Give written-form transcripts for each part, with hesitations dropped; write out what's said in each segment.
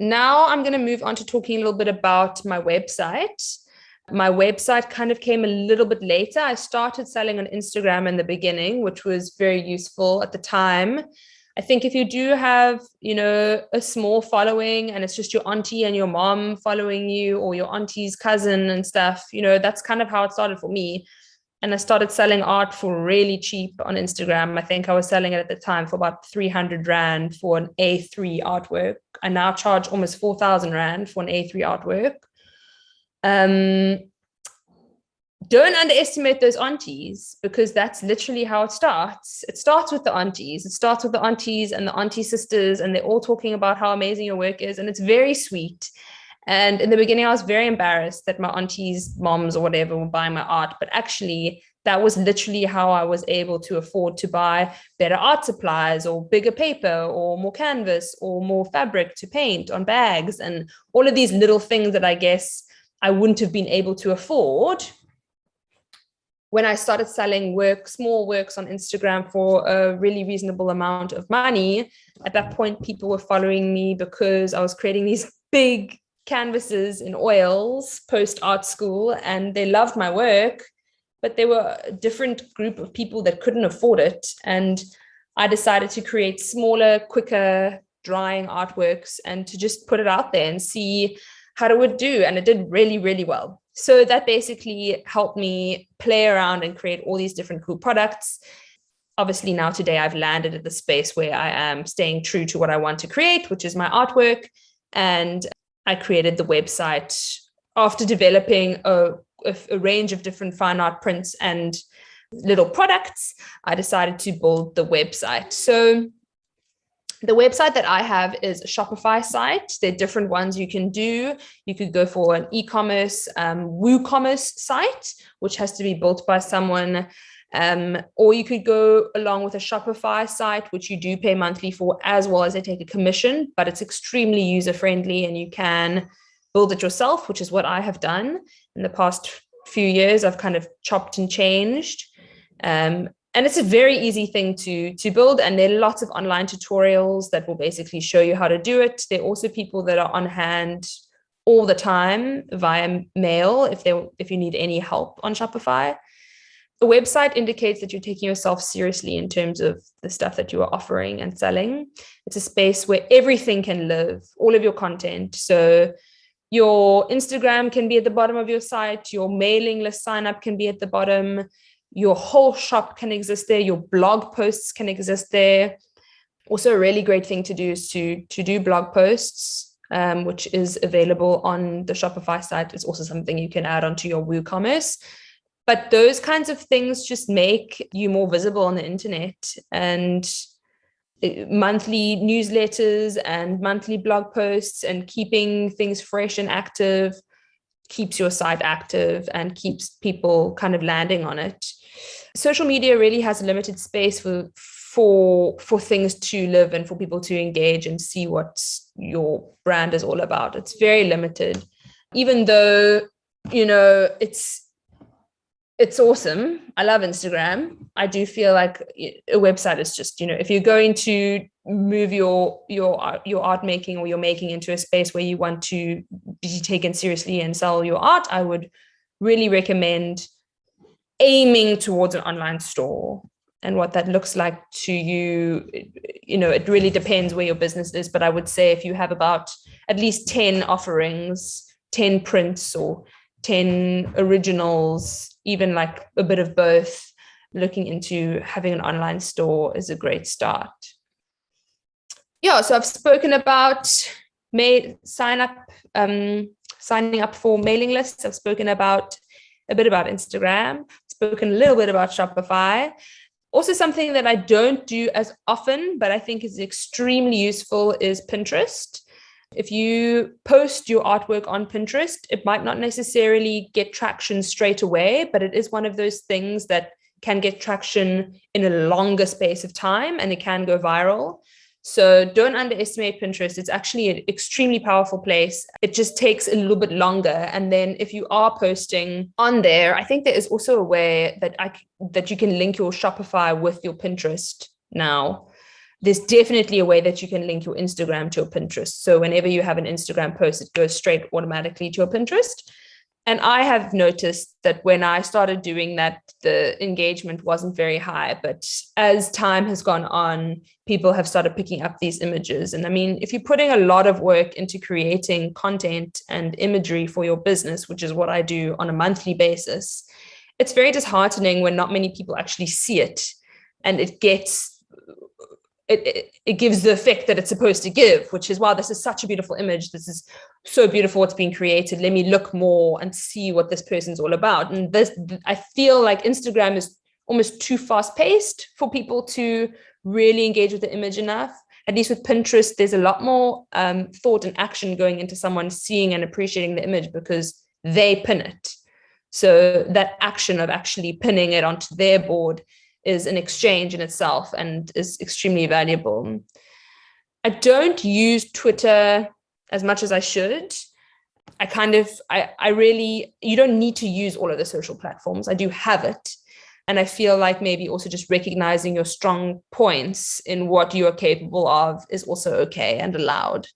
now I'm going to move on to talking a little bit about my website. My website kind of came a little bit later. I started selling on Instagram in the beginning, which was very useful at the time. I think if you do have, a small following and it's just your auntie and your mom following you, or your auntie's cousin and stuff, that's kind of how it started for me. And I started selling art for really cheap on Instagram. I think I was selling it at the time for about 300 Rand for an A3 artwork. I now charge almost 4,000 Rand for an A3 artwork. Don't underestimate those aunties, because that's literally how it starts. It starts with the aunties. It starts with the aunties and the auntie sisters, and they're all talking about how amazing your work is. And it's very sweet. And in the beginning, I was very embarrassed that my aunties, moms, or whatever were buying my art. But actually, that was literally how I was able to afford to buy better art supplies, or bigger paper, or more canvas, or more fabric to paint on bags, and all of these little things that I guess I wouldn't have been able to afford when I started selling small works on Instagram for a really reasonable amount of money. At that point, people were following me because I was creating these big canvases in oils post art school, and they loved my work, but they were a different group of people that couldn't afford it. And I decided to create smaller, quicker drying artworks and to just put it out there and see how it would do. And it did really, really well. So that basically helped me play around and create all these different cool products. Obviously, now today I've landed at the space where I am staying true to what I want to create, which is my artwork. And I created the website after developing a range of different fine art prints and little products. I decided to build the website. So the website that I have is a Shopify site. There are different ones you can do. You could go for an e-commerce, WooCommerce site, which has to be built by someone. Or you could go along with a Shopify site, which you do pay monthly for, as well as they take a commission, but it's extremely user-friendly and you can build it yourself, which is what I have done. In the past few years, I've kind of chopped and changed. And it's a very easy thing to build. And there are lots of online tutorials that will basically show you how to do it. There are also people that are on hand all the time via mail if you need any help on Shopify. A website indicates that you're taking yourself seriously in terms of the stuff that you are offering and selling. It's a space where everything can live, all of your content. So your Instagram can be at the bottom of your site, your mailing list sign up can be at the bottom, your whole shop can exist there, your blog posts can exist there. Also, a really great thing to do is to do blog posts, which is available on the Shopify site. It's also something you can add onto your WooCommerce. But those kinds of things just make you more visible on the internet. And monthly newsletters and monthly blog posts and keeping things fresh and active keeps your site active and keeps people kind of landing on it. Social media really has a limited space for things to live and for people to engage and see what your brand is all about. It's very limited, even though, it's awesome. I love Instagram. I do feel like a website is just, if you're going to move your art making or your making into a space where you want to be taken seriously and sell your art, I would really recommend aiming towards an online store. And what that looks like to you, it really depends where your business is. But I would say if you have about at least 10 offerings, 10 prints or 10 originals, even like a bit of both, looking into having an online store is a great start. Yeah, so I've spoken about signing up for mailing lists. I've spoken about a bit about Instagram, spoken a little bit about Shopify. Also, something that I don't do as often, but I think is extremely useful is Pinterest. If you post your artwork on Pinterest, it might not necessarily get traction straight away, but it is one of those things that can get traction in a longer space of time and it can go viral. So don't underestimate Pinterest. It's actually an extremely powerful place. It just takes a little bit longer. And then if you are posting on there, I think there is also a way that you can link your Shopify with your Pinterest now. there's definitely a way that you can link your Instagram to your Pinterest. So whenever you have an Instagram post, it goes straight automatically to your Pinterest. And I have noticed that when I started doing that, the engagement wasn't very high. But as time has gone on, people have started picking up these images. And I mean, if you're putting a lot of work into creating content and imagery for your business, which is what I do on a monthly basis, it's very disheartening when not many people actually see it. And it gives the effect that it's supposed to give, which is, wow, this is such a beautiful image. This is so beautiful what's being created. Let me look more and see what this person's all about. And this, I feel like Instagram is almost too fast paced for people to really engage with the image enough. At least with Pinterest, there's a lot more thought and action going into someone seeing and appreciating the image because they pin it. So that action of actually pinning it onto their board is an exchange in itself and is extremely valuable. I don't use Twitter as much as I should. I really, you don't need to use all of the social platforms. I do have it. And I feel like maybe also just recognizing your strong points in what you are capable of is also okay and allowed.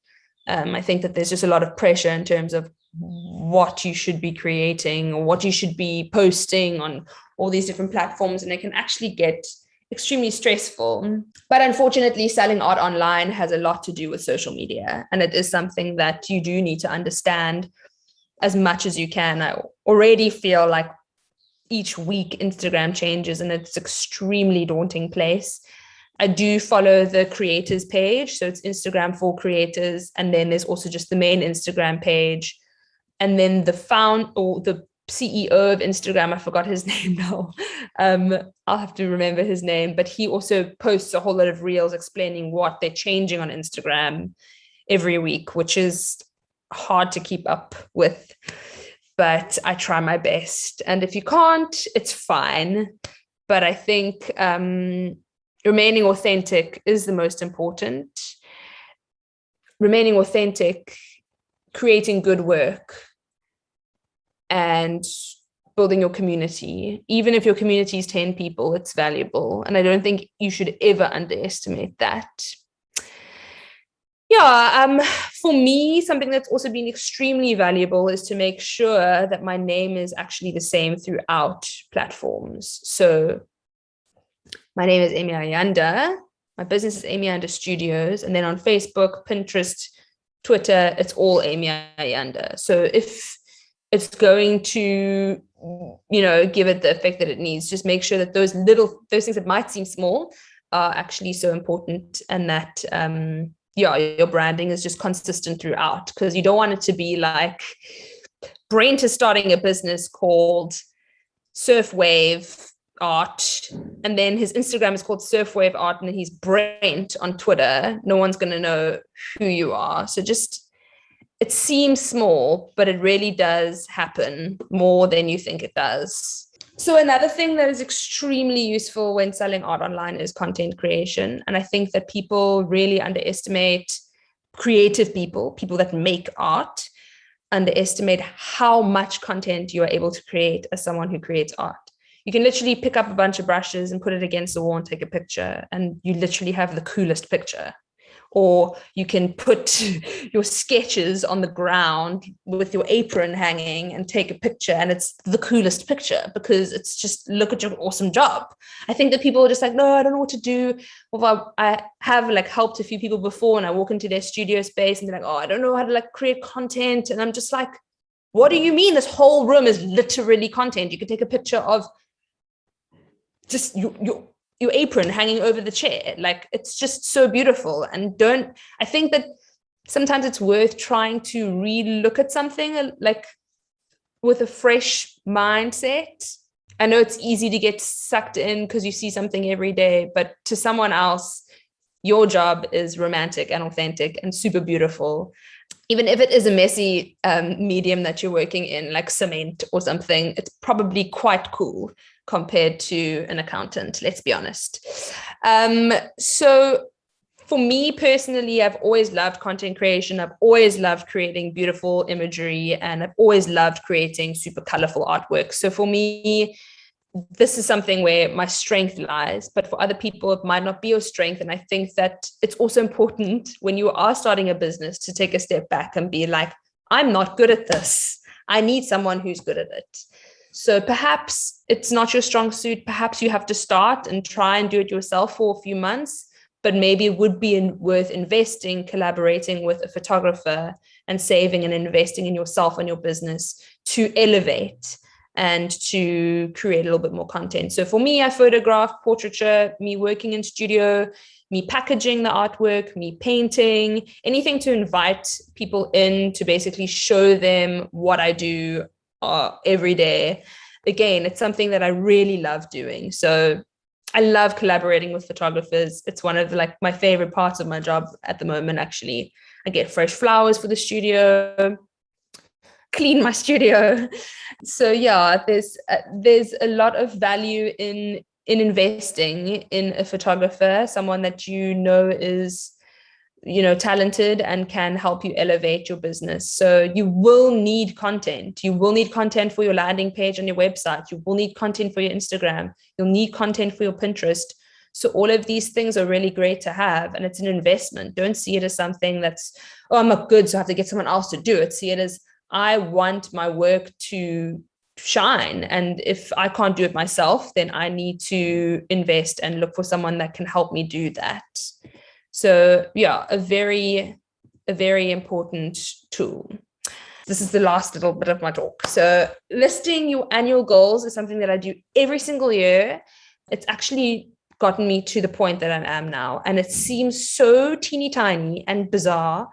I think that there's just a lot of pressure in terms of what you should be creating or what you should be posting on all these different platforms, and it can actually get extremely stressful. But unfortunately, selling art online has a lot to do with social media, and it is something that you do need to understand as much as you can. I already feel like each week Instagram changes, and it's an extremely daunting place. I do follow the creators page, so it's Instagram for creators, and then there's also just the main Instagram page, and then the CEO of Instagram, I forgot his name now. I'll have to remember his name, but he also posts a whole lot of reels explaining what they're changing on Instagram every week, which is hard to keep up with, but I try my best. And if you can't, it's fine. But I think remaining authentic is the most important. Remaining authentic, creating good work, and building your community. Even if your community is 10 people, it's valuable. And I don't think you should ever underestimate that. Yeah, for me, something that's also been extremely valuable is to make sure that my name is actually the same throughout platforms. So my name is Amy Ayanda. My business is Amy Ayanda Studios. And then on Facebook, Pinterest, Twitter, it's all Amy Ayanda. So if it's going to, give it the effect that it needs, just make sure that those things that might seem small are actually so important, and that, your branding is just consistent throughout, because you don't want it to be like Brent is starting a business called Surfwave Art, and then his Instagram is called Surfwave Art, and then he's Brent on Twitter. No one's going to know who you are. So it seems small, but it really does happen more than you think it does. So another thing that is extremely useful when selling art online is content creation. And I think that people really underestimate creative people that make art, underestimate how much content you are able to create as someone who creates art. You can literally pick up a bunch of brushes and put it against the wall and take a picture, and you literally have the coolest picture. Or you can put your sketches on the ground with your apron hanging and take a picture, and it's the coolest picture because it's just, look at your awesome job. I think that people are just like, no, I don't know what to do. Or I have helped a few people before, and I walk into their studio space and they're like, oh, I don't know how to create content. And I'm just like, what do you mean? This whole room is literally content. You could take a picture of just your apron hanging over the chair. It's just so beautiful. And I think that sometimes it's worth trying to re-look at something with a fresh mindset. I know it's easy to get sucked in because you see something every day, but to someone else, your job is romantic and authentic and super beautiful. Even if it is a messy medium that you're working in, like cement or something, it's probably quite cool compared to an accountant, let's be honest. So for me personally, I've always loved content creation. I've always loved creating beautiful imagery, and I've always loved creating super colorful artwork. So for me, this is something where my strength lies, but for other people, it might not be your strength. And I think that it's also important when you are starting a business to take a step back and be like, I'm not good at this. I need someone who's good at it. So perhaps it's not your strong suit. Perhaps you have to start and try and do it yourself for a few months, but maybe it would be worth investing, collaborating with a photographer and saving and investing in yourself and your business to elevate and to create a little bit more content. So for me, I photograph, portraiture, me working in studio, me packaging the artwork, me painting, anything to invite people in to basically show them what I do every day. Again, it's something that I really love doing. So I love collaborating with photographers. It's one of like my favorite parts of my job at the moment, actually. I get fresh flowers for the studio, clean my studio. So yeah, there's a lot of value in investing in a photographer, someone that you know is, you know, talented and can help you elevate your business. So you will need content. You will need content for your landing page on your website. You will need content for your Instagram. You'll need content for your Pinterest. So all of these things are really great to have, and it's an investment. Don't see it as something that's, oh, I'm not good, so I have to get someone else to do it. See it as, I want my work to shine. And if I can't do it myself, then I need to invest and look for someone that can help me do that. So yeah, a very important tool. This is the last little bit of my talk. So listing your annual goals is something that I do every single year. It's actually gotten me to the point that I am now. And it seems so teeny tiny and bizarre.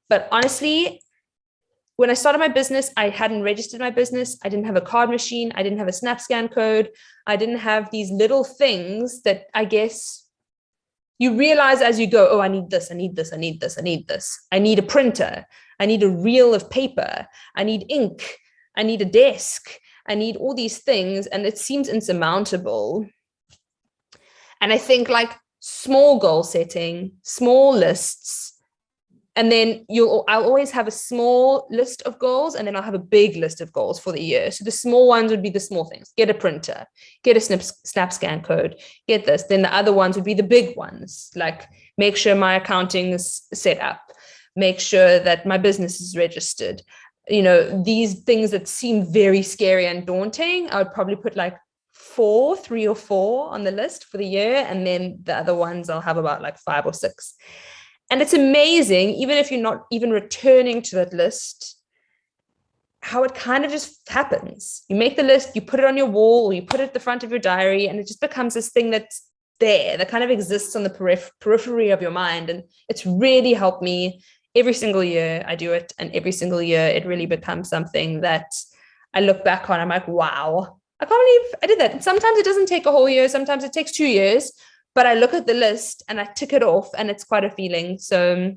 But honestly, when I started my business, I hadn't registered my business. I didn't have a card machine. I didn't have a SnapScan code. I didn't have these little things that I guess you realize as you go, oh, I need this, I need this, I need this, I need this. I need a printer. I need a reel of paper. I need ink. I need a desk. I need all these things. And it seems insurmountable. And I think like small goal setting, small lists, and then I'll always have a small list of goals, and then I'll have a big list of goals for the year. So the small ones would be the small things. Get a printer, get a SnapScan code, get this. Then the other ones would be the big ones, like make sure my accounting is set up, make sure that my business is registered. You know, these things that seem very scary and daunting, I would probably put like 3 or 4 on the list for the year. And then the other ones I'll have about like 5 or 6. And it's amazing, even if you're not even returning to that list, how it kind of just happens. You make the list, you put it on your wall, or you put it at the front of your diary, and it just becomes this thing that's there, that kind of exists on the periphery of your mind. And it's really helped me. Every single year I do it, and every single year it really becomes something that I look back on. I'm like, wow, I can't believe I did that. And sometimes it doesn't take a whole year. Sometimes it takes 2 years. But I look at the list and I tick it off, and it's quite a feeling. So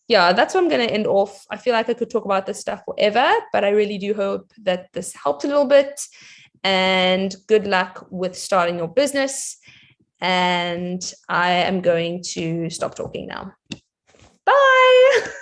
yeah, that's what I'm going to end off. I feel like I could talk about this stuff forever, but I really do hope that this helped a little bit. And good luck with starting your business. And I am going to stop talking now. Bye.